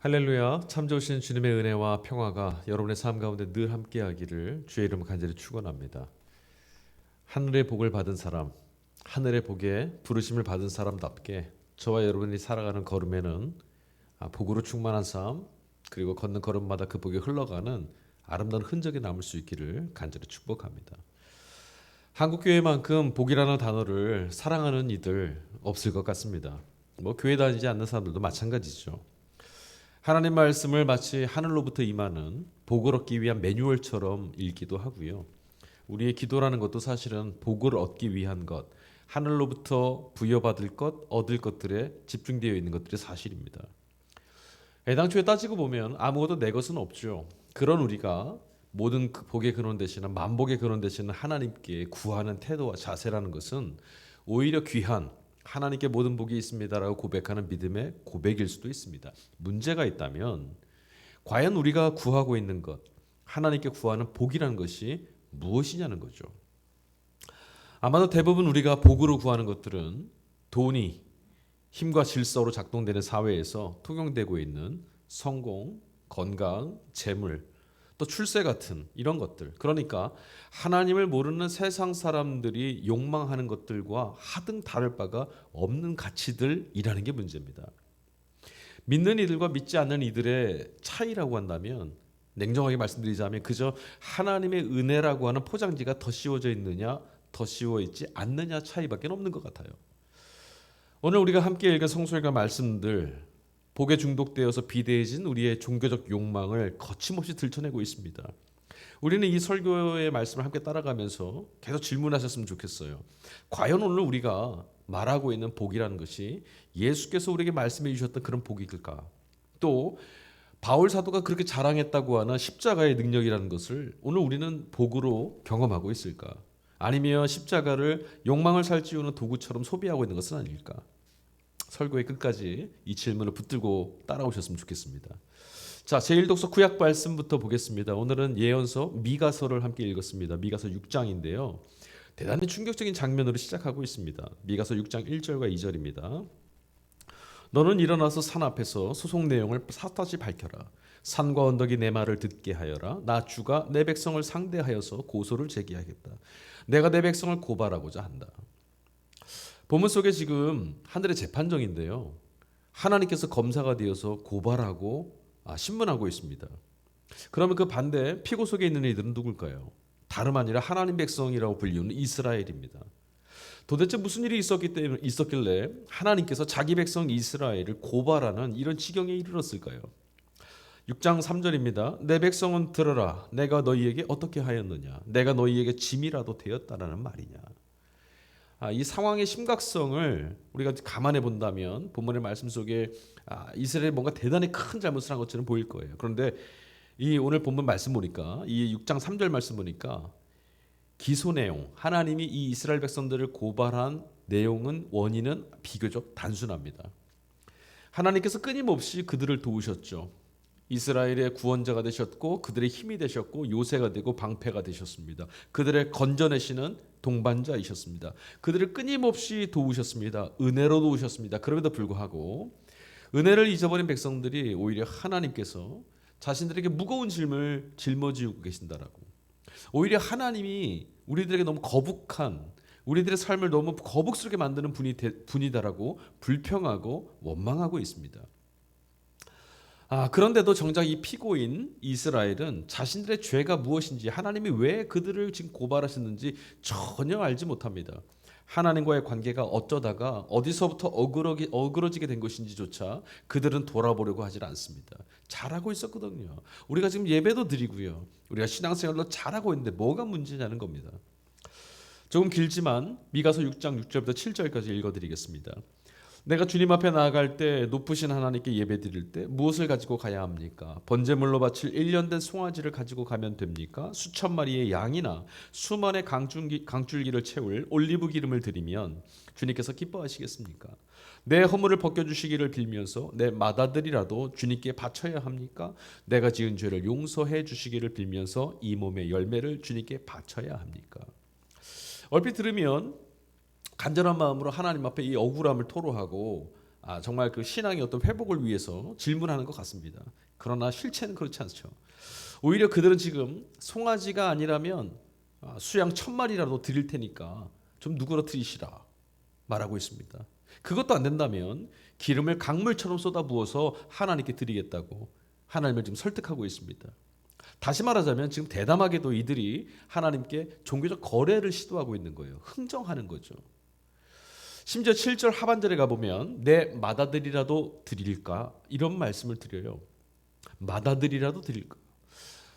할렐루야. 참 좋으신 주님의 은혜와 평화가 여러분의 삶 가운데 늘 함께하기를 주의 이름으로 간절히 축원합니다. 하늘의 복을 받은 사람, 하늘의 복에 부르심을 받은 사람답게 저와 여러분이 살아가는 걸음에는 복으로 충만한 삶, 그리고 걷는 걸음마다 그 복이 흘러가는 아름다운 흔적이 남을 수 있기를 간절히 축복합니다. 한국교회만큼 복이라는 단어를 사랑하는 이들 없을 것 같습니다. 교회 다니지 않는 사람들도 마찬가지죠. 하나님 말씀을 마치 하늘로부터 임하는 복을 얻기 위한 매뉴얼처럼 읽기도 하고요. 우리의 기도라는 것도 사실은 복을 얻기 위한 것, 하늘로부터 부여받을 것, 얻을 것들에 집중되어 있는 것들이 사실입니다. 애당초에 따지고 보면 아무것도 내 것은 없죠. 그런 우리가 모든 복의 근원 되시는 만복의 근원 되시는 하나님께 구하는 태도와 자세라는 것은 오히려 귀한 하나님께 모든 복이 있습니다라고 고백하는 믿음의 고백일 수도 있습니다. 문제가 있다면 과연 우리가 구하고 있는 것, 하나님께 구하는 복이라는 것이 무엇이냐는 거죠. 아마도 대부분 우리가 복으로 구하는 것들은 돈이 힘과 질서로 작동되는 사회에서 통용되고 있는 성공, 건강, 재물, 또 출세 같은 이런 것들. 그러니까 하나님을 모르는 세상 사람들이 욕망하는 것들과 하등 다를 바가 없는 가치들이라는 게 문제입니다. 믿는 이들과 믿지 않는 이들의 차이라고 한다면 냉정하게 말씀드리자면 그저 하나님의 은혜라고 하는 포장지가 더 씌워져 있느냐 더 씌워 있지 않느냐 차이밖에 없는 것 같아요. 오늘 우리가 함께 읽은 성서의 말씀들 복에 중독되어서 비대해진 우리의 종교적 욕망을 거침없이 들춰내고 있습니다. 우리는 이 설교의 말씀을 함께 따라가면서 계속 질문하셨으면 좋겠어요. 과연 오늘 우리가 말하고 있는 복이라는 것이 예수께서 우리에게 말씀해 주셨던 그런 복일까? 또 바울 사도가 그렇게 자랑했다고 하는 십자가의 능력이라는 것을 오늘 우리는 복으로 경험하고 있을까? 아니면 십자가를 욕망을 살찌우는 도구처럼 소비하고 있는 것은 아닐까? 설교의 끝까지 이 질문을 붙들고 따라오셨으면 좋겠습니다. 자, 제1독서 구약 말씀부터 보겠습니다. 오늘은 예언서 미가서를 함께 읽었습니다. 미가서 6장인데요. 대단히 충격적인 장면으로 시작하고 있습니다. 미가서 6장 1절과 2절입니다. 너는 일어나서 산 앞에서 소송 내용을 샅샅이 밝혀라. 산과 언덕이 내 말을 듣게 하여라. 나 주가 내 백성을 상대하여서 고소를 제기하겠다. 내가 내 백성을 고발하고자 한다. 본문 속에 지금 하늘의 재판정인데요. 하나님께서 검사가 되어서 고발하고 신문하고 있습니다. 그러면 그 반대 피고 속에 있는 이들은 누굴까요? 다름 아니라 하나님 백성이라고 불리우는 이스라엘입니다. 도대체 무슨 일이 있었길래 하나님께서 자기 백성 이스라엘을 고발하는 이런 지경에 이르렀을까요? 6장 3절입니다. 내 백성은 들어라. 내가 너희에게 어떻게 하였느냐. 내가 너희에게 짐이라도 되었다라는 말이냐. 이 상황의 심각성을 우리가 감안해 본다면 본문의 말씀 속에 이스라엘이 뭔가 대단히 큰 잘못을 한 것처럼 보일 거예요. 그런데 이 오늘 본문 말씀 보니까 이 6장 3절 말씀 보니까 기소 내용, 하나님이 이 이스라엘 백성들을 고발한 내용은 원인은 비교적 단순합니다. 하나님께서 끊임없이 그들을 도우셨죠. 이스라엘의 구원자가 되셨고 그들의 힘이 되셨고 요새가 되고 방패가 되셨습니다. 그들의 건져내시는 동반자이셨습니다. 그들을 끊임없이 도우셨습니다. 은혜로 도우셨습니다. 그럼에도 불구하고 은혜를 잊어버린 백성들이 오히려 하나님께서 자신들에게 무거운 짐을 짊어지고 계신다라고. 오히려 하나님이 우리들에게 너무 거북한 우리들의 삶을 너무 거북스럽게 만드는 분이다라고 불평하고 원망하고 있습니다. 그런데도 정작 이 피고인 이스라엘은 자신들의 죄가 무엇인지 하나님이 왜 그들을 지금 고발하셨는지 전혀 알지 못합니다. 하나님과의 관계가 어쩌다가 어디서부터 어그러지게 된 것인지조차 그들은 돌아보려고 하질 않습니다. 잘하고 있었거든요. 우리가 지금 예배도 드리고요. 우리가 신앙생활도 잘하고 있는데 뭐가 문제냐는 겁니다. 조금 길지만 미가서 6장 6절부터 7절까지 읽어드리겠습니다. 내가 주님 앞에 나아갈 때 높으신 하나님께 예배드릴 때 무엇을 가지고 가야 합니까? 번제물로 바칠 1년 된 송아지를 가지고 가면 됩니까? 수천 마리의 양이나 수만의 강줄기를 채울 올리브 기름을 드리면 주님께서 기뻐하시겠습니까? 내 허물을 벗겨주시기를 빌면서 내 맏아들이라도 주님께 바쳐야 합니까? 내가 지은 죄를 용서해 주시기를 빌면서 이 몸의 열매를 주님께 바쳐야 합니까? 얼핏 들으면 간절한 마음으로 하나님 앞에 이 억울함을 토로하고 정말 그 신앙의 어떤 회복을 위해서 질문하는 것 같습니다. 그러나 실체는 그렇지 않죠. 오히려 그들은 지금 송아지가 아니라면 수양 1000마리라도 드릴 테니까 좀 누그러뜨리시라 말하고 있습니다. 그것도 안 된다면 기름을 강물처럼 쏟아 부어서 하나님께 드리겠다고 하나님을 지금 설득하고 있습니다. 다시 말하자면 지금 대담하게도 이들이 하나님께 종교적 거래를 시도하고 있는 거예요. 흥정하는 거죠. 심지어 7절 하반절에 가보면 내 맏아들이라도 드릴까? 이런 말씀을 드려요. 맏아들이라도 드릴까?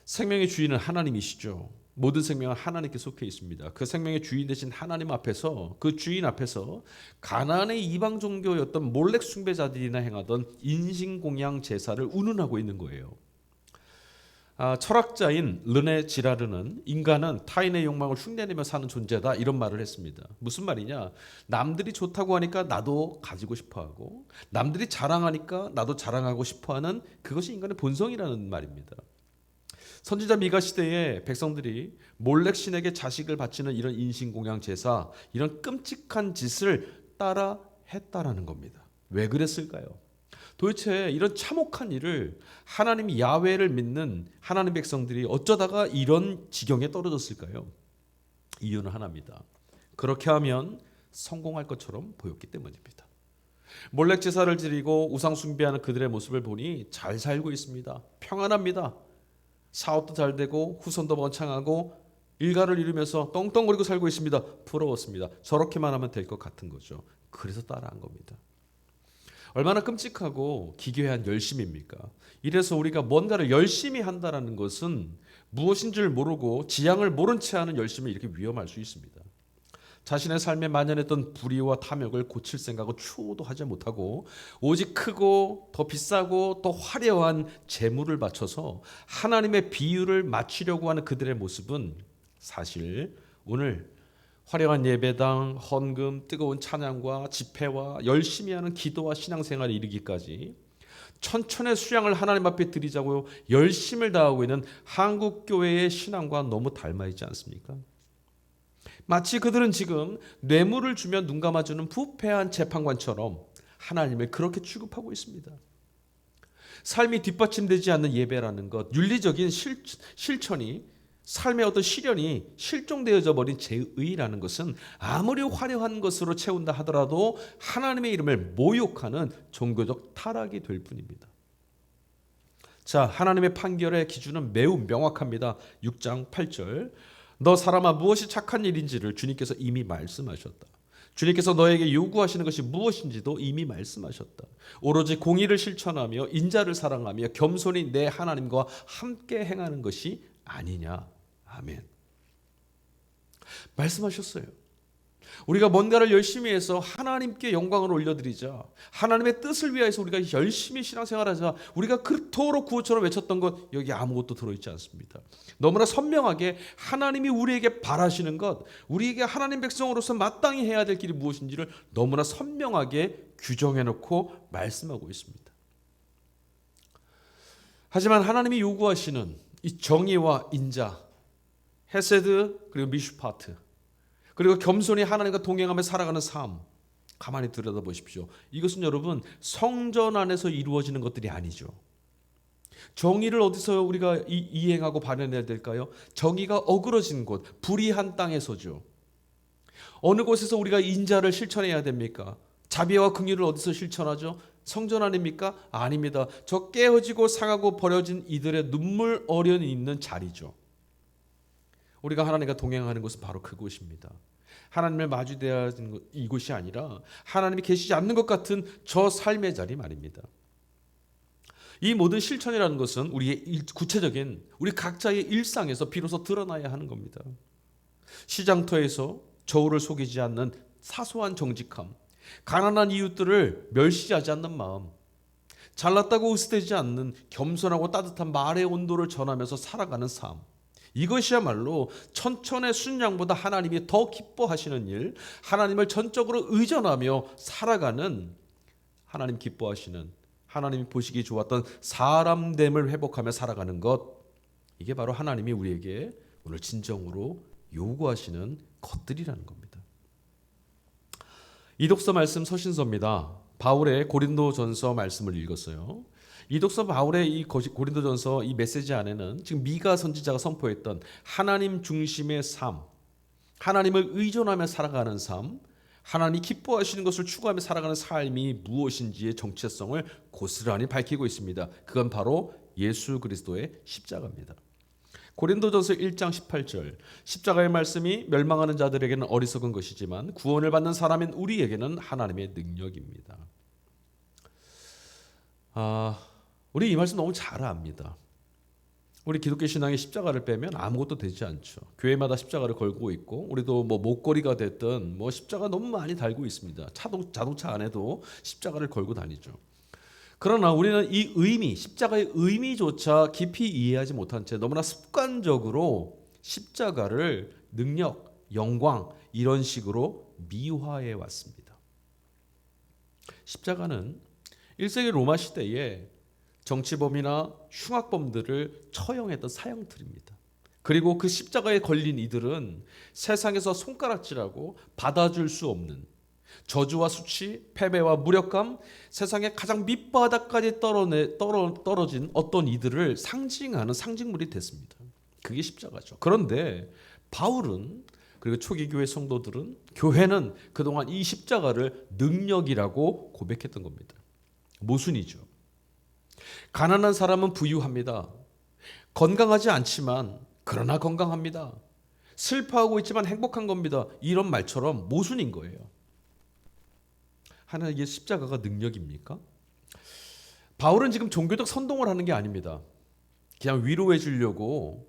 생명의 주인은 하나님이시죠. 모든 생명은 하나님께 속해 있습니다. 그 생명의 주인 되신 하나님 앞에서, 그 주인 앞에서 가나안의 이방 종교였던 몰렉 숭배자들이나 행하던 인신공양 제사를 운운하고 있는 거예요. 철학자인 르네 지라르는 인간은 타인의 욕망을 흉내내며 사는 존재다 이런 말을 했습니다. 무슨 말이냐? 남들이 좋다고 하니까 나도 가지고 싶어하고 남들이 자랑하니까 나도 자랑하고 싶어하는 그것이 인간의 본성이라는 말입니다. 선지자 미가 시대에 백성들이 몰렉 신에게 자식을 바치는 이런 인신공양 제사, 이런 끔찍한 짓을 따라 했다라는 겁니다. 왜 그랬을까요? 도대체 이런 참혹한 일을 하나님 야훼를 믿는 하나님 백성들이 어쩌다가 이런 지경에 떨어졌을까요? 이유는 하나입니다. 그렇게 하면 성공할 것처럼 보였기 때문입니다. 몰렉 제사를 드리고 우상 숭배하는 그들의 모습을 보니 잘 살고 있습니다. 평안합니다. 사업도 잘 되고 후손도 번창하고 일가를 이루면서 떵떵거리고 살고 있습니다. 부러웠습니다. 저렇게만 하면 될 것 같은 거죠. 그래서 따라한 겁니다. 얼마나 끔찍하고 기괴한 열심입니까? 이래서 우리가 뭔가를 열심히 한다는 것은 무엇인 줄 모르고 지향을 모른 채 하는 열심이 이렇게 위험할 수 있습니다. 자신의 삶에 만연했던 불의와 탐욕을 고칠 생각은 추호도 하지 못하고 오직 크고 더 비싸고 더 화려한 재물을 바쳐서 하나님의 비유를 맞추려고 하는 그들의 모습은 사실 오늘 화려한 예배당, 헌금, 뜨거운 찬양과 집회와 열심히 하는 기도와 신앙생활에 이르기까지 천천의 수양을 하나님 앞에 드리자고 열심을 다하고 있는 한국 교회의 신앙과 너무 닮아 있지 않습니까? 마치 그들은 지금 뇌물을 주면 눈 감아주는 부패한 재판관처럼 하나님을 그렇게 취급하고 있습니다. 삶이 뒷받침되지 않는 예배라는 것, 윤리적인 실천이 삶의 어떤 시련이 실종되어져 버린 죄의라는 것은 아무리 화려한 것으로 채운다 하더라도 하나님의 이름을 모욕하는 종교적 타락이 될 뿐입니다. 자, 하나님의 판결의 기준은 매우 명확합니다. 6장 8절. 너 사람아 무엇이 착한 일인지를 주님께서 이미 말씀하셨다. 주님께서 너에게 요구하시는 것이 무엇인지도 이미 말씀하셨다. 오로지 공의를 실천하며 인자를 사랑하며 겸손히 내 하나님과 함께 행하는 것이 아니냐. 아멘. 말씀하셨어요. 우리가 뭔가를 열심히 해서 하나님께 영광을 올려드리자, 하나님의 뜻을 위해서 우리가 열심히 신앙생활하자, 우리가 그토록 구호처럼 외쳤던 것 여기 아무것도 들어있지 않습니다. 너무나 선명하게 하나님이 우리에게 바라시는 것, 우리에게 하나님 백성으로서 마땅히 해야 될 길이 무엇인지를 너무나 선명하게 규정해놓고 말씀하고 있습니다. 하지만 하나님이 요구하시는 이 정의와 인자, 헤세드 그리고 미슈파트, 그리고 겸손히 하나님과 동행하며 살아가는 삶, 가만히 들여다보십시오. 이것은 여러분 성전 안에서 이루어지는 것들이 아니죠. 정의를 어디서 우리가 이행하고 발현해야 될까요? 정의가 어그러진 곳, 불의한 땅에서죠. 어느 곳에서 우리가 인자를 실천해야 됩니까? 자비와 긍휼을 어디서 실천하죠? 성전 아닙니까? 아닙니다. 저 깨어지고 상하고 버려진 이들의 눈물 어련히 있는 자리죠. 우리가 하나님과 동행하는 곳은 바로 그곳입니다. 하나님을 마주대야 하는 이곳이 아니라 하나님이 계시지 않는 것 같은 저 삶의 자리 말입니다. 이 모든 실천이라는 것은 우리의 구체적인 우리 각자의 일상에서 비로소 드러나야 하는 겁니다. 시장터에서 저울을 속이지 않는 사소한 정직함, 가난한 이웃들을 멸시하지 않는 마음, 잘났다고 으스대지 않는 겸손하고 따뜻한 말의 온도를 전하면서 살아가는 삶, 이것이야말로 천천의 순양보다 하나님이 더 기뻐하시는 일, 하나님을 전적으로 의존하며 살아가는 하나님 기뻐하시는, 하나님이 보시기 좋았던 사람됨을 회복하며 살아가는 것, 이게 바로 하나님이 우리에게 오늘 진정으로 요구하시는 것들이라는 겁니다. 이독서 말씀 서신서입니다. 바울의 고린도전서 말씀을 읽었어요. 이 독서 바울의 이 고린도전서 이 메시지 안에는 지금 미가 선지자가 선포했던 하나님 중심의 삶, 하나님을 의존하며 살아가는 삶, 하나님이 기뻐하시는 것을 추구하며 살아가는 삶이 무엇인지의 정체성을 고스란히 밝히고 있습니다. 그건 바로 예수 그리스도의 십자가입니다. 고린도전서 1장 18절, 십자가의 말씀이 멸망하는 자들에게는 어리석은 것이지만 구원을 받는 사람인 우리에게는 하나님의 능력입니다. 우리 이 말씀 너무 잘 압니다. 우리 기독교 신앙의 십자가를 빼면 아무것도 되지 않죠. 교회마다 십자가를 걸고 있고, 우리도 뭐 목걸이가 됐든 뭐 십자가 너무 많이 달고 있습니다. 자동차 안에도 십자가를 걸고 다니죠. 그러나 우리는 이 의미, 십자가의 의미조차 깊이 이해하지 못한 채 너무나 습관적으로 십자가를 능력, 영광 이런 식으로 미화해 왔습니다. 십자가는 1세기 로마 시대에 정치범이나 흉악범들을 처형했던 사형틀입니다. 그리고 그 십자가에 걸린 이들은 세상에서 손가락질하고 받아줄 수 없는 저주와 수치, 패배와 무력감, 세상의 가장 밑바닥까지 떨어진 어떤 이들을 상징하는 상징물이 됐습니다. 그게 십자가죠. 그런데 바울은, 그리고 초기 교회 성도들은, 교회는 그동안 이 십자가를 능력이라고 고백했던 겁니다. 모순이죠. 가난한 사람은 부유합니다. 건강하지 않지만 그러나 건강합니다. 슬퍼하고 있지만 행복한 겁니다. 이런 말처럼 모순인 거예요. 하나님의 십자가가 능력입니까? 바울은 지금 종교적 선동을 하는 게 아닙니다. 그냥 위로해 주려고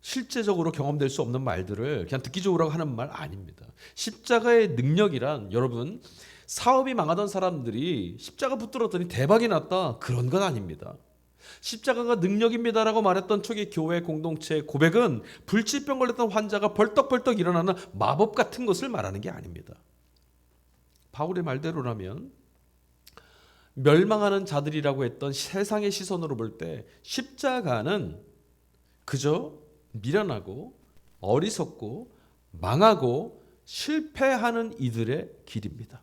실제적으로 경험될 수 없는 말들을 그냥 듣기 좋으라고 하는 말 아닙니다. 십자가의 능력이란, 여러분, 사업이 망하던 사람들이 십자가 붙들었더니 대박이 났다, 그런 건 아닙니다. 십자가가 능력입니다라고 말했던 초기 교회 공동체의 고백은 불치병 걸렸던 환자가 벌떡벌떡 일어나는 마법 같은 것을 말하는 게 아닙니다. 바울의 말대로라면 멸망하는 자들이라고 했던 세상의 시선으로 볼 때 십자가는 그저 미련하고 어리석고 망하고 실패하는 이들의 길입니다.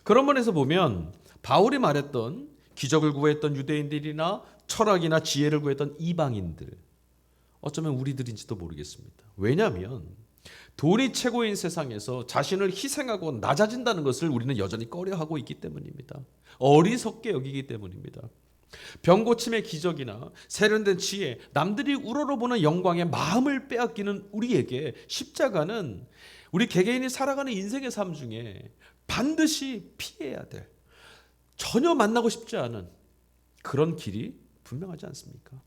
그런 면에서 보면 바울이 말했던 기적을 구했던 유대인들이나 철학이나 지혜를 구했던 이방인들, 어쩌면 우리들인지도 모르겠습니다. 왜냐하면 돈이 최고인 세상에서 자신을 희생하고 낮아진다는 것을 우리는 여전히 꺼려하고 있기 때문입니다. 어리석게 여기기 때문입니다. 병고침의 기적이나 세련된 지혜, 남들이 우러러보는 영광에 마음을 빼앗기는 우리에게 십자가는 우리 개개인이 살아가는 인생의 삶 중에 반드시 피해야 될, 전혀 만나고 싶지 않은 그런 길이 분명하지 않습니까?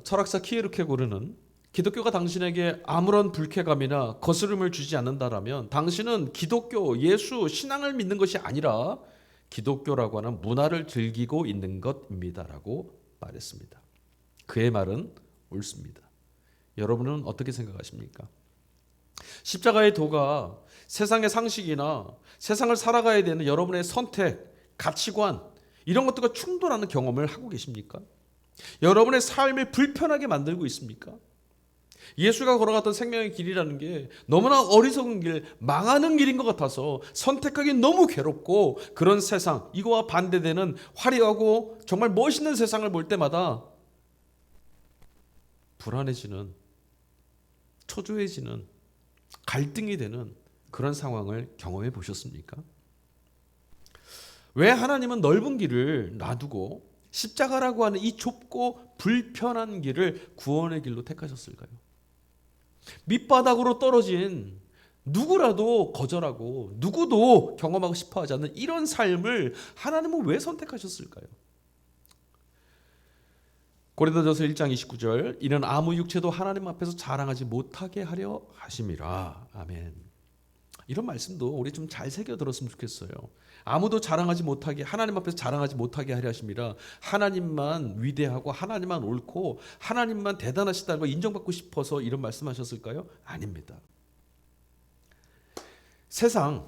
철학사 키에르케고르는 기독교가 당신에게 아무런 불쾌감이나 거스름을 주지 않는다라면 당신은 기독교, 예수, 신앙을 믿는 것이 아니라 기독교라고 하는 문화를 즐기고 있는 것입니다라고 말했습니다. 그의 말은 옳습니다. 여러분은 어떻게 생각하십니까? 십자가의 도가 세상의 상식이나 세상을 살아가야 되는 여러분의 선택, 가치관 이런 것들과 충돌하는 경험을 하고 계십니까? 여러분의 삶을 불편하게 만들고 있습니까? 예수가 걸어갔던 생명의 길이라는 게 너무나 어리석은 길, 망하는 길인 것 같아서 선택하기 너무 괴롭고, 그런 세상, 이거와 반대되는 화려하고 정말 멋있는 세상을 볼 때마다 불안해지는, 초조해지는, 갈등이 되는 그런 상황을 경험해 보셨습니까? 왜 하나님은 넓은 길을 놔두고 십자가라고 하는 이 좁고 불편한 길을 구원의 길로 택하셨을까요? 밑바닥으로 떨어진 누구라도 거절하고 누구도 경험하고 싶어하지 않는 이런 삶을 하나님은 왜 선택하셨을까요? 고린도전서 1장 29절, 이는 아무 육체도 하나님 앞에서 자랑하지 못하게 하려 하심이라. 아멘. 이런 말씀도 우리 좀 잘 새겨 들었으면 좋겠어요. 아무도 자랑하지 못하게, 하나님 앞에서 자랑하지 못하게 하려 하심이라. 하나님만 위대하고 하나님만 옳고 하나님만 대단하시다는 걸 인정받고 싶어서 이런 말씀하셨을까요? 아닙니다. 세상,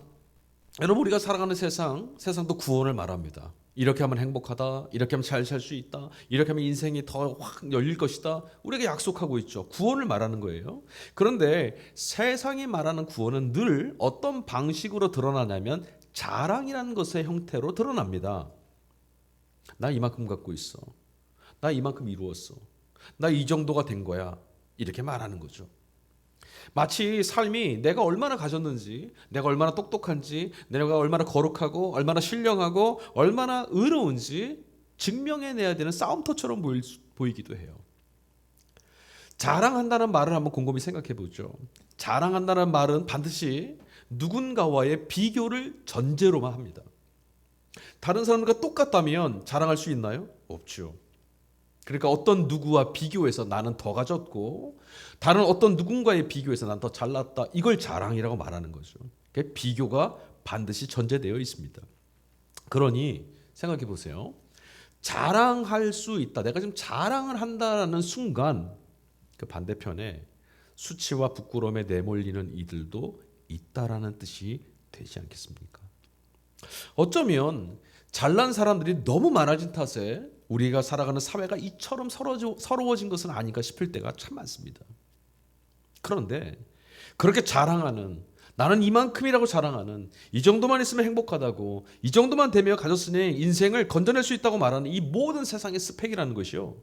여러분, 우리가 살아가는 세상도 구원을 말합니다. 이렇게 하면 행복하다. 이렇게 하면 잘 살 수 있다. 이렇게 하면 인생이 더 확 열릴 것이다. 우리에게 약속하고 있죠. 구원을 말하는 거예요. 그런데 세상이 말하는 구원은 늘 어떤 방식으로 드러나냐면 자랑이라는 것의 형태로 드러납니다. 나 이만큼 갖고 있어. 나 이만큼 이루었어. 나 이 정도가 된 거야. 이렇게 말하는 거죠. 마치 삶이 내가 얼마나 가졌는지, 내가 얼마나 똑똑한지, 내가 얼마나 거룩하고 얼마나 신령하고 얼마나 의로운지 증명해내야 되는 싸움터처럼 보이기도 해요. 자랑한다는 말을 한번 곰곰이 생각해 보죠. 자랑한다는 말은 반드시 누군가와의 비교를 전제로만 합니다. 다른 사람과 똑같다면 자랑할 수 있나요? 없죠. 그러니까 어떤 누구와 비교해서 나는 더 가졌고 다른 어떤 누군가에 비교해서 난 더 잘났다. 이걸 자랑이라고 말하는 거죠. 그러니까 비교가 반드시 전제되어 있습니다. 그러니 생각해 보세요. 자랑할 수 있다. 내가 지금 자랑을 한다는 순간 그 반대편에 수치와 부끄러움에 내몰리는 이들도 있다라는 뜻이 되지 않겠습니까? 어쩌면 잘난 사람들이 너무 많아진 탓에 우리가 살아가는 사회가 이처럼 서러워진 것은 아닌가 싶을 때가 참 많습니다. 그런데 그렇게 자랑하는, 나는 이만큼이라고 자랑하는, 이 정도만 있으면 행복하다고, 이 정도만 되면 가졌으니 인생을 건져낼 수 있다고 말하는 이 모든 세상의 스펙이라는 것이요,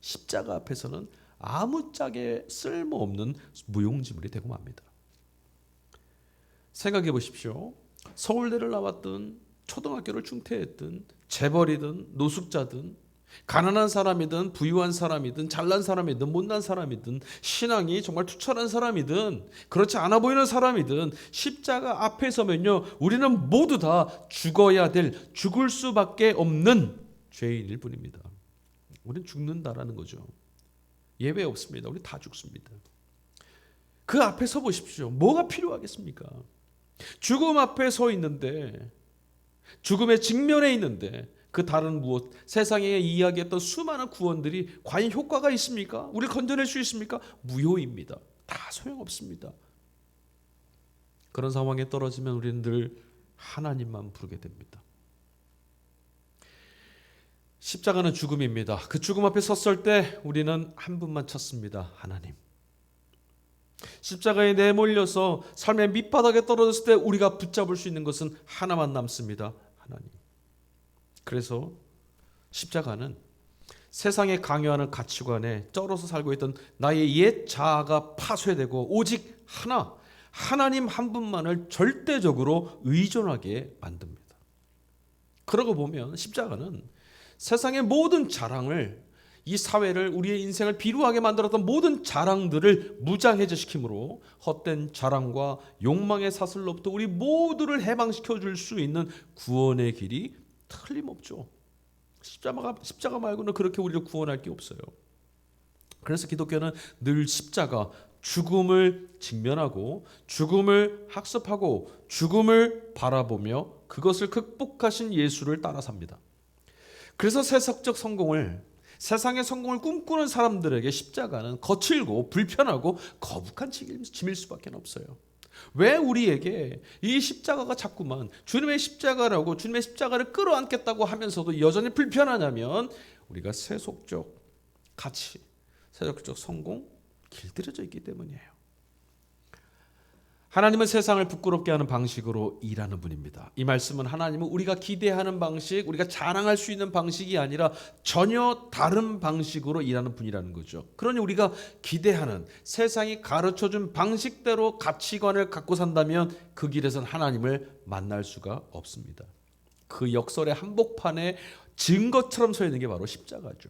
십자가 앞에서는 아무짝에 쓸모없는 무용지물이 되고 맙니다. 생각해 보십시오. 서울대를 나왔든 초등학교를 중퇴했든 재벌이든 노숙자든 가난한 사람이든 부유한 사람이든 잘난 사람이든 못난 사람이든 신앙이 정말 투철한 사람이든 그렇지 않아 보이는 사람이든 십자가 앞에 서면요, 우리는 모두 다 죽어야 될, 죽을 수밖에 없는 죄인일 뿐입니다. 우리는 죽는다라는 거죠. 예외 없습니다. 우리 다 죽습니다. 그 앞에 서 보십시오. 뭐가 필요하겠습니까? 죽음 앞에 서 있는데, 죽음의 직면에 있는데 그 다른 무엇, 세상에 이야기했던 수많은 구원들이 과연 효과가 있습니까? 우리를 건져낼 수 있습니까? 무효입니다. 다 소용없습니다. 그런 상황에 떨어지면 우리는 늘 하나님만 부르게 됩니다. 십자가는 죽음입니다. 그 죽음 앞에 섰을 때 우리는 한 분만 찾습니다. 하나님. 십자가에 내몰려서 삶의 밑바닥에 떨어졌을 때 우리가 붙잡을 수 있는 것은 하나만 남습니다. 하나님. 그래서 십자가는 세상에 강요하는 가치관에 쩔어서 살고 있던 나의 옛 자아가 파쇄되고 오직 하나님 한 분만을 절대적으로 의존하게 만듭니다. 그러고 보면 십자가는 세상의 모든 자랑을, 이 사회를, 우리의 인생을 비루하게 만들었던 모든 자랑들을 무장해제시키므로 헛된 자랑과 욕망의 사슬로부터 우리 모두를 해방시켜 줄 수 있는 구원의 길이 틀림없죠. 십자가 말고는 그렇게 우리를 구원할 게 없어요. 그래서 기독교는 늘 십자가, 죽음을 직면하고 죽음을 학습하고 죽음을 바라보며 그것을 극복하신 예수를 따라 삽니다. 그래서 세상의 성공을 꿈꾸는 사람들에게 십자가는 거칠고 불편하고 거북한 짐일 수밖에 없어요. 왜 우리에게 이 십자가가 자꾸만 주님의 십자가라고, 주님의 십자가를 끌어안겠다고 하면서도 여전히 불편하냐면 우리가 세속적 가치, 세속적 성공 길들여져 있기 때문이에요. 하나님은 세상을 부끄럽게 하는 방식으로 일하는 분입니다. 이 말씀은 하나님은 우리가 기대하는 방식, 우리가 자랑할 수 있는 방식이 아니라 전혀 다른 방식으로 일하는 분이라는 거죠. 그러니 우리가 기대하는, 세상이 가르쳐준 방식대로 가치관을 갖고 산다면 그 길에선 하나님을 만날 수가 없습니다. 그 역설의 한복판에 증거처럼 서 있는 게 바로 십자가죠.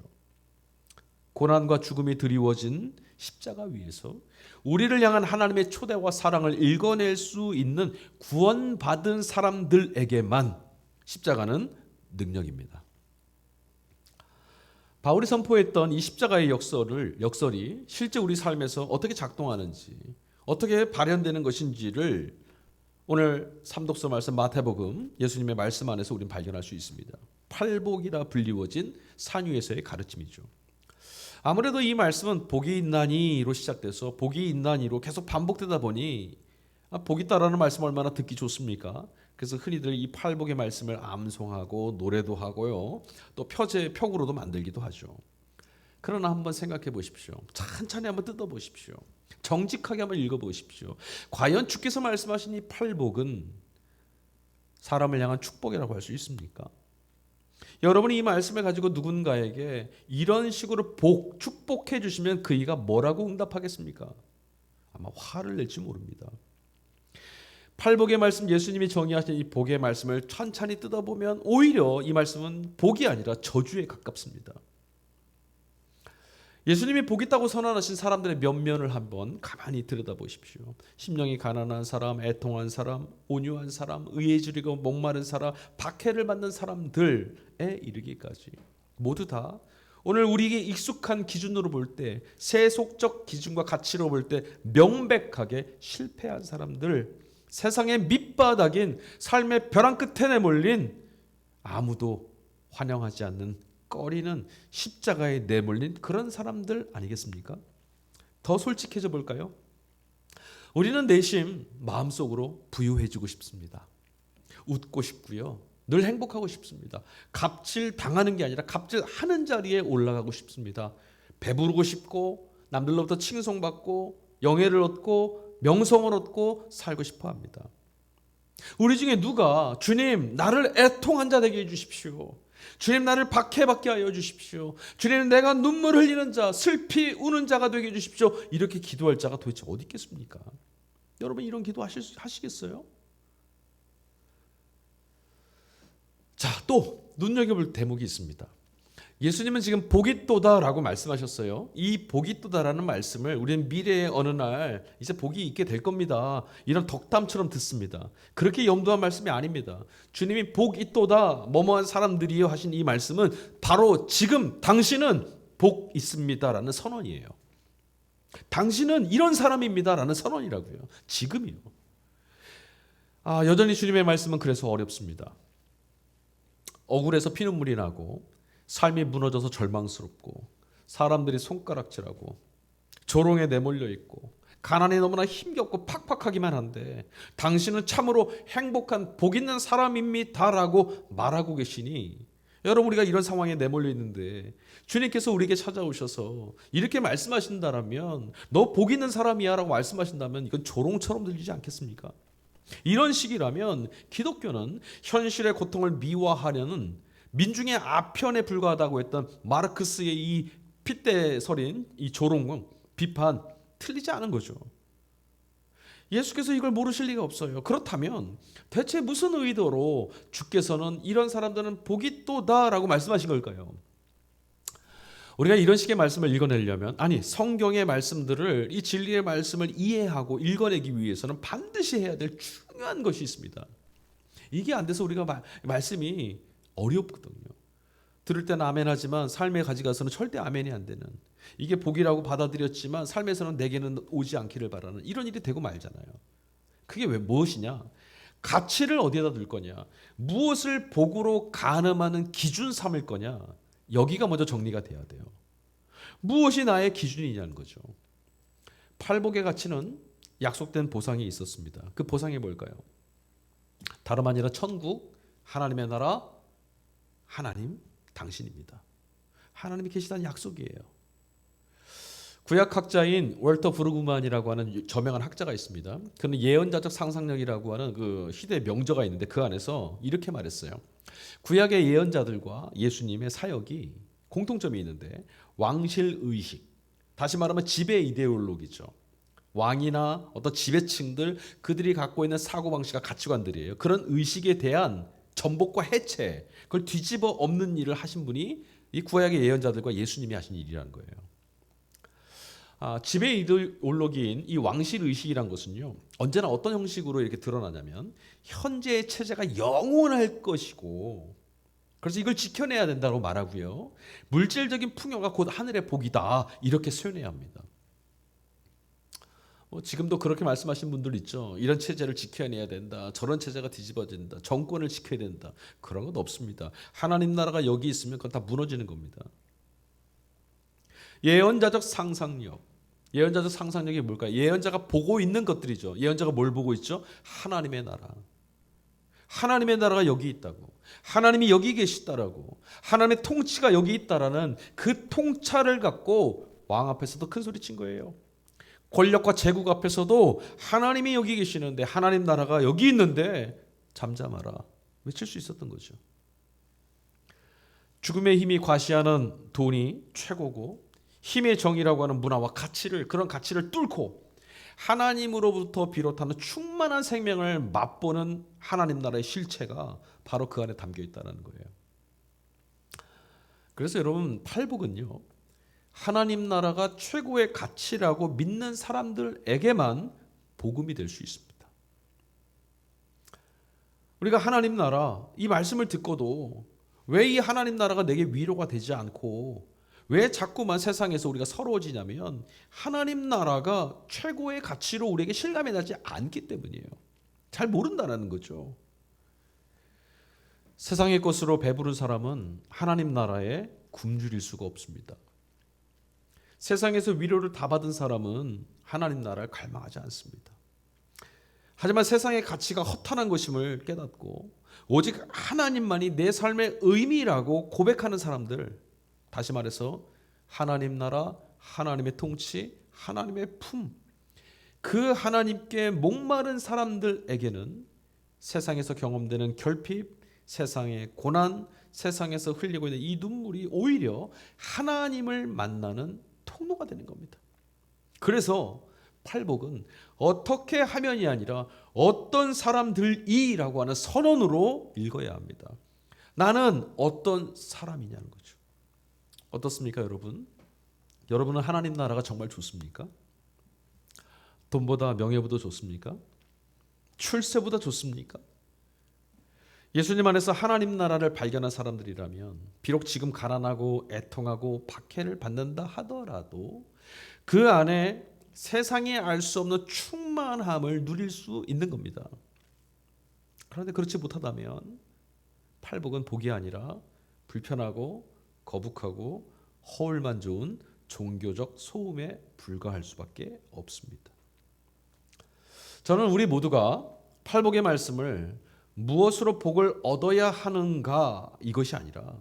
고난과 죽음이 드리워진 십자가 위에서 우리를 향한 하나님의 초대와 사랑을 읽어낼 수 있는 구원받은 사람들에게만 십자가는 능력입니다. 바울이 선포했던 이 십자가의 역설이 실제 우리 삶에서 어떻게 작동하는지, 어떻게 발현되는 것인지를 오늘 삼독서 말씀 마태복음 예수님의 말씀 안에서 우리는 발견할 수 있습니다. 팔복이라 불리워진 산 위에서의 가르침이죠. 아무래도 이 말씀은 복이 있나니로 시작돼서 복이 있나니로 계속 반복되다 보니 복이 있다라는 말씀 얼마나 듣기 좋습니까? 그래서 흔히들 이 팔복의 말씀을 암송하고 노래도 하고요. 또 표구로도 만들기도 하죠. 그러나 한번 생각해 보십시오. 천천히 한번 뜯어 보십시오. 정직하게 한번 읽어 보십시오. 과연 주께서 말씀하신 이 팔복은 사람을 향한 축복이라고 할 수 있습니까? 여러분이 이 말씀을 가지고 누군가에게 이런 식으로 축복해 주시면 그이가 뭐라고 응답하겠습니까? 아마 화를 낼지 모릅니다. 팔복의 말씀, 예수님이 정의하신 이 복의 말씀을 천천히 뜯어보면 오히려 이 말씀은 복이 아니라 저주에 가깝습니다. 예수님이 복 있다고 선언하신 사람들의 면면을 한번 가만히 들여다보십시오. 심령이 가난한 사람, 애통한 사람, 온유한 사람, 의에 주리고 목마른 사람, 박해를 받는 사람들에 이르기까지 모두 다 오늘 우리에게 익숙한 기준으로 볼 때, 세속적 기준과 가치로 볼 때 명백하게 실패한 사람들, 세상의 밑바닥인 삶의 벼랑 끝에 내몰린 아무도 환영하지 않는 꺼리는 십자가에 내몰린 그런 사람들 아니겠습니까? 더 솔직해져 볼까요? 우리는 내심 마음속으로 부유해지고 싶습니다. 웃고 싶고요. 늘 행복하고 싶습니다. 갑질 당하는 게 아니라 갑질하는 자리에 올라가고 싶습니다. 배부르고 싶고 남들로부터 칭송받고 영예를 얻고 명성을 얻고 살고 싶어 합니다. 우리 중에 누가 주님 나를 애통한 자 되게 해주십시오. 주님 나를 박해받게 하여 주십시오. 주님 내가 눈물 흘리는 자, 슬피 우는 자가 되게 해주십시오. 이렇게 기도할 자가 도대체 어디 있겠습니까? 여러분 이런 기도 하시겠어요? 자, 또 눈여겨볼 대목이 있습니다. 예수님은 지금 복이 또다라고 말씀하셨어요. 이 복이 또다라는 말씀을 우리는 미래의 어느 날 이제 복이 있게 될 겁니다. 이런 덕담처럼 듣습니다. 그렇게 염두한 말씀이 아닙니다. 주님이 복이 또다 뭐뭐한 사람들이요 하신 이 말씀은 바로 지금 당신은 복 있습니다라는 선언이에요. 당신은 이런 사람입니다라는 선언이라고요. 지금이요. 여전히 주님의 말씀은 그래서 어렵습니다. 억울해서 피눈물이 나고 삶이 무너져서 절망스럽고 사람들이 손가락질하고 조롱에 내몰려 있고 가난이 너무나 힘겹고 팍팍하기만 한데 당신은 참으로 행복한 복 있는 사람입니다라고 말하고 계시니 여러분 우리가 이런 상황에 내몰려 있는데 주님께서 우리에게 찾아오셔서 이렇게 말씀하신다면 너 복 있는 사람이야 라고 말씀하신다면 이건 조롱처럼 들리지 않겠습니까? 이런 식이라면 기독교는 현실의 고통을 미화하려는 민중의 아편에 불과하다고 했던 마르크스의 이 핏대설인 이 조롱, 비판 틀리지 않은 거죠. 예수께서 이걸 모르실 리가 없어요. 그렇다면 대체 무슨 의도로 주께서는 이런 사람들은 복이 또다라고 말씀하신 걸까요? 우리가 이런 식의 말씀을 읽어내려면 성경의 말씀들을 이 진리의 말씀을 이해하고 읽어내기 위해서는 반드시 해야 될 중요한 것이 있습니다. 이게 안 돼서 우리가 말씀이 어렵거든요. 들을 때는 아멘하지만 삶에 가져가서는 절대 아멘이 안 되는 이게 복이라고 받아들였지만 삶에서는 내게는 오지 않기를 바라는 이런 일이 되고 말잖아요. 그게 왜 무엇이냐? 가치를 어디에다 둘 거냐? 무엇을 복으로 가늠하는 기준 삼을 거냐? 여기가 먼저 정리가 돼야 돼요. 무엇이 나의 기준이냐는 거죠. 팔복의 가치는 약속된 보상이 있었습니다. 그 보상이 뭘까요? 다름 아니라 천국, 하나님의 나라, 하나님 당신입니다. 하나님이 계시다는 약속이에요. 구약학자인 월터 브루그만이라고 하는 저명한 학자가 있습니다. 그는 예언자적 상상력이라고 하는 그 시대의 명저가 있는데 그 안에서 이렇게 말했어요. 구약의 예언자들과 예수님의 사역이 공통점이 있는데 왕실의식, 다시 말하면 지배 이데올로기죠. 왕이나 어떤 지배층들 그들이 갖고 있는 사고방식과 가치관들이에요. 그런 의식에 대한 전복과 해체, 그걸 뒤집어 엎는 일을 하신 분이 이 구약의 예언자들과 예수님이 하신 일이라는 거예요. 지배 이데올로기인 이 왕실 의식이란 것은요, 언제나 어떤 형식으로 이렇게 드러나냐면 현재의 체제가 영원할 것이고, 그래서 이걸 지켜내야 된다고 말하고요, 물질적인 풍요가 곧 하늘의 복이다 이렇게 표현해야 합니다. 지금도 그렇게 말씀하신 분들 있죠. 이런 체제를 지켜내야 된다. 저런 체제가 뒤집어진다. 정권을 지켜야 된다. 그런 건 없습니다. 하나님 나라가 여기 있으면 그건 다 무너지는 겁니다. 예언자적 상상력. 예언자적 상상력이 뭘까요? 예언자가 보고 있는 것들이죠. 예언자가 뭘 보고 있죠? 하나님의 나라. 하나님의 나라가 여기 있다고, 하나님이 여기 계시다라고, 하나님의 통치가 여기 있다라는 그 통찰을 갖고 왕 앞에서도 큰 소리 친 거예요. 권력과 제국 앞에서도 하나님이 여기 계시는데, 하나님 나라가 여기 있는데 잠잠하라 외칠 수 있었던 거죠. 죽음의 힘이 과시하는 돈이 최고고, 힘의 정의라고 하는 문화와 가치를, 그런 가치를 뚫고 하나님으로부터 비롯하는 충만한 생명을 맛보는 하나님 나라의 실체가 바로 그 안에 담겨 있다는 거예요. 그래서 여러분, 팔복은요, 하나님 나라가 최고의 가치라고 믿는 사람들에게만 복음이 될 수 있습니다. 우리가 하나님 나라, 이 말씀을 듣고도 왜 이 하나님 나라가 내게 위로가 되지 않고 왜 자꾸만 세상에서 우리가 서러워지냐면, 하나님 나라가 최고의 가치로 우리에게 실감이 나지 않기 때문이에요. 잘 모른다는 거죠. 세상의 것으로 배부른 사람은 하나님 나라에 굶주릴 수가 없습니다. 세상에서 위로를 다 받은 사람은 하나님 나라를 갈망하지 않습니다. 하지만 세상의 가치가 허탄한 것임을 깨닫고 오직 하나님만이 내 삶의 의미라고 고백하는 사람들, 다시 말해서 하나님 나라, 하나님의 통치, 하나님의 품, 그 하나님께 목마른 사람들에게는 세상에서 경험되는 결핍, 세상의 고난, 세상에서 흘리고 있는 이 눈물이 오히려 하나님을 만나는 통로가 되는 겁니다. 그래서 팔복은 어떻게 하면이 아니라 어떤 사람들이라고 하는 선언으로 읽어야 합니다. 나는 어떤 사람이냐는 거죠. 어떻습니까, 여러분? 여러분은 하나님 나라가 정말 좋습니까? 돈보다 명예보다 좋습니까? 출세보다 좋습니까? 예수님 안에서 하나님 나라를 발견한 사람들이라면 비록 지금 가난하고 애통하고 박해를 받는다 하더라도 그 안에 세상에 알 수 없는 충만함을 누릴 수 있는 겁니다. 그런데 그렇지 못하다면 팔복은 복이 아니라 불편하고 거북하고 허울만 좋은 종교적 소음에 불과할 수밖에 없습니다. 저는 우리 모두가 팔복의 말씀을 무엇으로 복을 얻어야 하는가, 이것이 아니라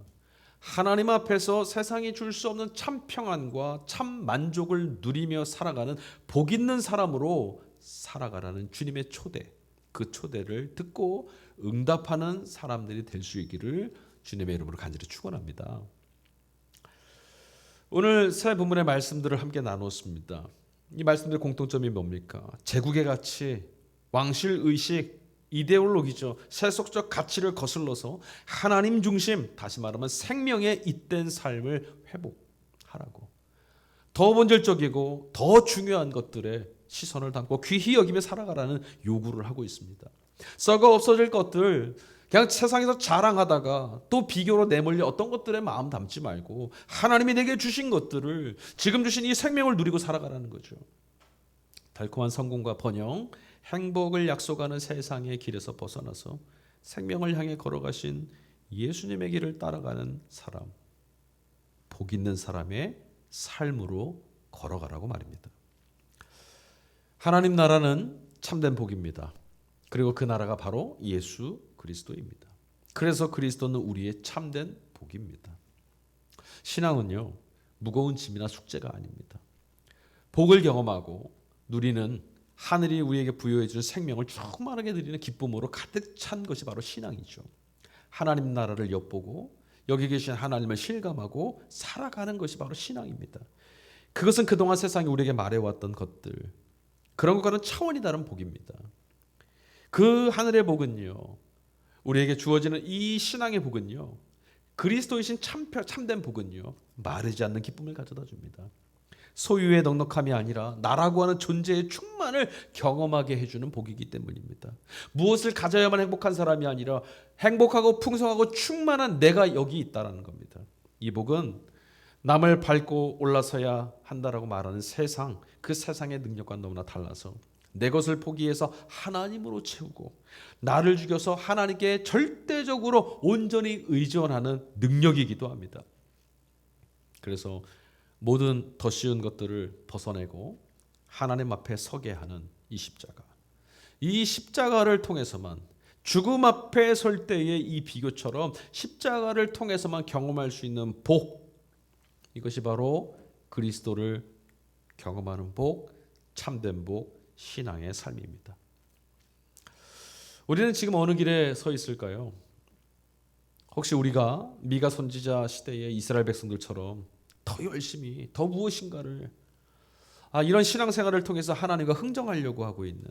하나님 앞에서 세상이 줄 수 없는 참 평안과 참 만족을 누리며 살아가는 복 있는 사람으로 살아가라는 주님의 초대, 그 초대를 듣고 응답하는 사람들이 될 수 있기를 주님의 이름으로 간절히 축원합니다. 오늘 새 본문의 말씀들을 함께 나눴습니다. 이 말씀들의 공통점이 뭡니까? 제국의 가치, 왕실 의식, 이데올로기죠. 세속적 가치를 거슬러서 하나님 중심, 다시 말하면 생명에 잇된 삶을 회복하라고, 더 본질적이고 더 중요한 것들에 시선을 담고 귀히 여기며 살아가라는 요구를 하고 있습니다. 썩어 없어질 것들 그냥 세상에서 자랑하다가 또 비교로 내몰려 어떤 것들에 마음 담지 말고 하나님이 내게 주신 것들을, 지금 주신 이 생명을 누리고 살아가라는 거죠. 달콤한 성공과 번영, 행복을 약속하는 세상의 길에서 벗어나서 생명을 향해 걸어가신 예수님의 길을 따라가는 사람, 복 있는 사람의 삶으로 걸어가라고 말입니다. 하나님 나라는 참된 복입니다. 그리고 그 나라가 바로 예수 그리스도입니다. 그래서 그리스도는 우리의 참된 복입니다. 신앙은요, 무거운 짐이나 숙제가 아닙니다. 복을 경험하고 누리는, 하늘이 우리에게 부여해 주는 생명을 충만하게 누리는 기쁨으로 가득 찬 것이 바로 신앙이죠. 하나님 나라를 엿보고 여기 계신 하나님을 실감하고 살아가는 것이 바로 신앙입니다. 그것은 그동안 세상이 우리에게 말해왔던 것들, 그런 것과는 차원이 다른 복입니다. 그 하늘의 복은요, 우리에게 주어지는 이 신앙의 복은요, 그리스도이신 참된 복은요, 마르지 않는 기쁨을 가져다 줍니다. 소유의 넉넉함이 아니라 나라고 하는 존재의 충만을 경험하게 해주는 복이기 때문입니다. 무엇을 가져야만 행복한 사람이 아니라 행복하고 풍성하고 충만한 내가 여기 있다는 겁니다. 이 복은 남을 밟고 올라서야 한다라고 말하는 세상, 그 세상의 능력과는 너무나 달라서 내 것을 포기해서 하나님으로 채우고 나를 죽여서 하나님께 절대적으로 온전히 의존하는 능력이기도 합니다. 그래서 모든 더 쉬운 것들을 벗어내고 하나님 앞에 서게 하는 이 십자가, 이 십자가를 통해서만 죽음 앞에 설 때의 이 비교처럼 십자가를 통해서만 경험할 수 있는 복, 이것이 바로 그리스도를 경험하는 복, 참된 복, 신앙의 삶입니다. 우리는 지금 어느 길에 서 있을까요? 혹시 우리가 미가 선지자 시대의 이스라엘 백성들처럼 더 열심히, 더 무엇인가를 이런 신앙생활을 통해서 하나님과 흥정하려고 하고 있는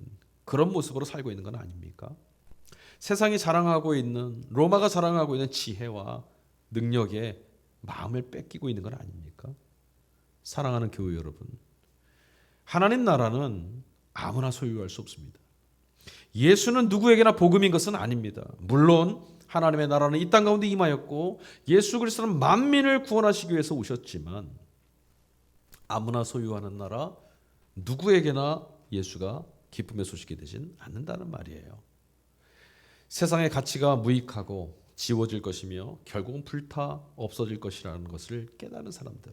그런 모습으로 살고 있는 건 아닙니까? 세상이 자랑하고 있는, 로마가 자랑하고 있는 지혜와 능력에 마음을 뺏기고 있는 건 아닙니까? 사랑하는 교회 여러분, 하나님 나라는 아무나 소유할 수 없습니다. 예수는 누구에게나 복음인 것은 아닙니다. 물론 하나님의 나라는 이 땅 가운데 임하였고 예수 그리스도는 만민을 구원하시기 위해서 오셨지만 아무나 소유하는 나라, 누구에게나 예수가 기쁨의 소식이 되진 않는다는 말이에요. 세상의 가치가 무익하고 지워질 것이며 결국은 불타 없어질 것이라는 것을 깨달은 사람들,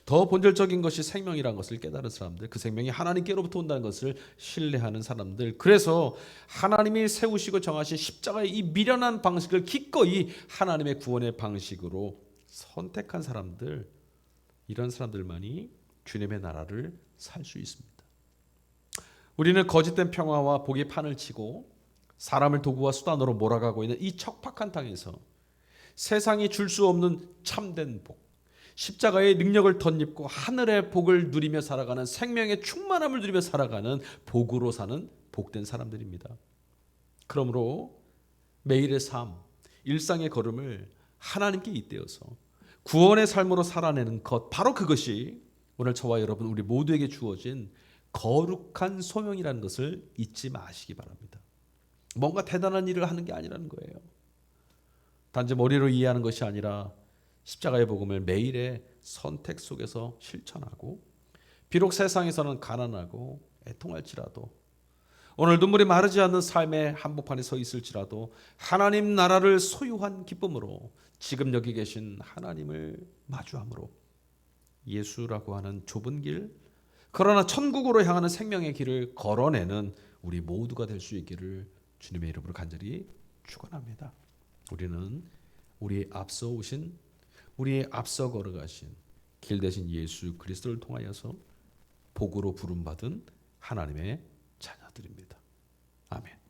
더 본질적인 것이 생명이라는 것을 깨달은 사람들, 그 생명이 하나님께로부터 온다는 것을 신뢰하는 사람들, 그래서 하나님이 세우시고 정하신 십자가의 이 미련한 방식을 기꺼이 하나님의 구원의 방식으로 선택한 사람들, 이런 사람들만이 주님의 나라를 살 수 있습니다. 우리는 거짓된 평화와 복의 판을 치고 사람을 도구와 수단으로 몰아가고 있는 이 척박한 땅에서 세상이 줄 수 없는 참된 복, 십자가의 능력을 덧입고 하늘의 복을 누리며 살아가는, 생명의 충만함을 누리며 살아가는 복으로 사는 복된 사람들입니다. 그러므로 매일의 삶, 일상의 걸음을 하나님께 잇대어서 구원의 삶으로 살아내는 것, 바로 그것이 오늘 저와 여러분 우리 모두에게 주어진 거룩한 소명이라는 것을 잊지 마시기 바랍니다. 뭔가 대단한 일을 하는 게 아니라는 거예요. 단지 머리로 이해하는 것이 아니라 십자가의 복음을 매일의 선택 속에서 실천하고, 비록 세상에서는 가난하고 애통할지라도, 오늘 눈물이 마르지 않는 삶의 한복판에 서 있을지라도 하나님 나라를 소유한 기쁨으로 지금 여기 계신 하나님을 마주함으로 예수라고 하는 좁은 길, 그러나 천국으로 향하는 생명의 길을 걸어내는 우리 모두가 될 수 있기를 주님의 이름으로 간절히 축원합니다. 우리는 우리의 앞서 오신, 우리의 앞서 걸어가신 길 대신 예수 그리스도를 통하여서 복으로 부름받은 하나님의 자녀들입니다. 아멘.